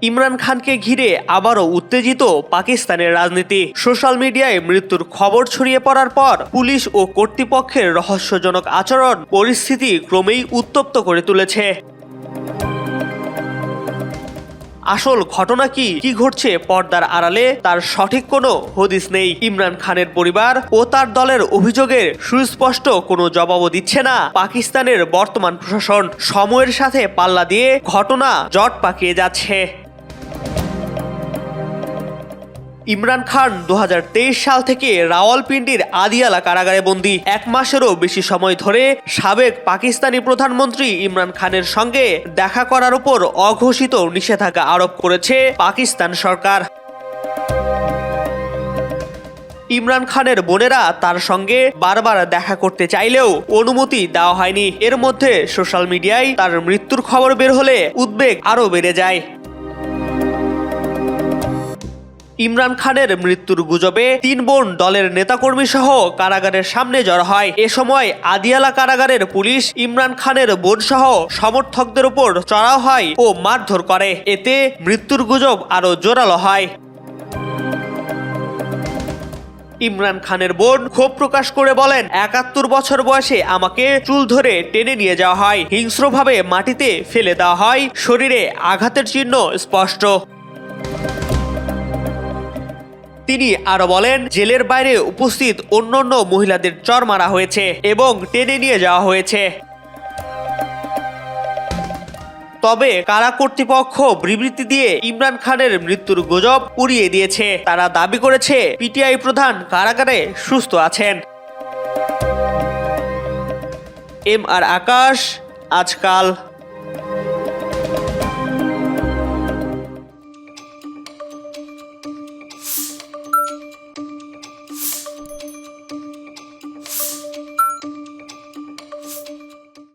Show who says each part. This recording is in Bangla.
Speaker 1: ইমরান খানকে ঘিরে আবারও উত্তেজিত পাকিস্তানের রাজনীতি। সোশ্যাল মিডিয়ায় মৃত্যুর খবর ছড়িয়ে পড়ার পর পুলিশ ও কর্তৃপক্ষের রহস্যজনক আচরণ পরিস্থিতি ক্রমেই উত্তপ্ত করে তুলেছে। আসল ঘটনা কি ঘটছে পর্দার আড়ালে তার সঠিক কোনো হদিস নেই। ইমরান খানের পরিবার ও তার দলের অভিযোগের সুস্পষ্ট কোনো জবাবও দিচ্ছে না পাকিস্তানের বর্তমান প্রশাসন। সময়ের সাথে পাল্লা দিয়ে ঘটনা জট পাকিয়ে যাচ্ছে। ইমরান খান 2023 সাল থেকে রাওয়ালপিন্ডির আদিয়ালা কারাগারে বন্দী। 1 মাসেরও বেশি সময় ধরে সাবেক পাকিস্তানি প্রধানমন্ত্রী ইমরান খানের সঙ্গে দেখা করার উপর অঘোষিত নিষেধাজ্ঞা আরোপ করেছে পাকিস্তান সরকার। ইমরান খানের বোনেরা তার সঙ্গে বারবার দেখা করতে চাইলেও অনুমতি দেওয়া হয়নি। এর মধ্যে সোশ্যাল মিডিয়ায় তার মৃত্যুর খবর বের হলে উদ্বেগ আরও বেড়ে যায়। ইমরান খানের মৃত্যুর গুজবে 3 বোন দলের নেতাকর্মী সহ কারাগারের সামনে জড়ো হয়। এ সময় আদিয়ালা কারাগারের পুলিশ ইমরান খানের বোন সহ সমর্থকদের উপর চড়াও হয় ও মারধর করে। এতে মৃত্যুর গুজব আরও জোরালো হয়। ইমরান খানের বোন ক্ষোভ প্রকাশ করে বলেন, 71 বছর বয়সে আমাকে চুল ধরে টেনে নিয়ে যাওয়া হয়, হিংস্রভাবে মাটিতে ফেলে দেওয়া হয়, শরীরে আঘাতের চিহ্ন স্পষ্ট। তিনি আরো বলেন, জেলের বাইরে উপস্থিত অন্যান্য মহিলাদের চড় মারা হয়েছে এবং টেনে নিয়ে যাওয়া হয়েছে। তবে কারা কর্তৃপক্ষ বিবৃতি দিয়ে ইমরান খানের মৃত্যুর গুজব উড়িয়ে দিয়েছে। তারা দাবি করেছে পিটিআই প্রধান কারাগারে সুস্থ আছেন। MR আকাশ, আজকাল।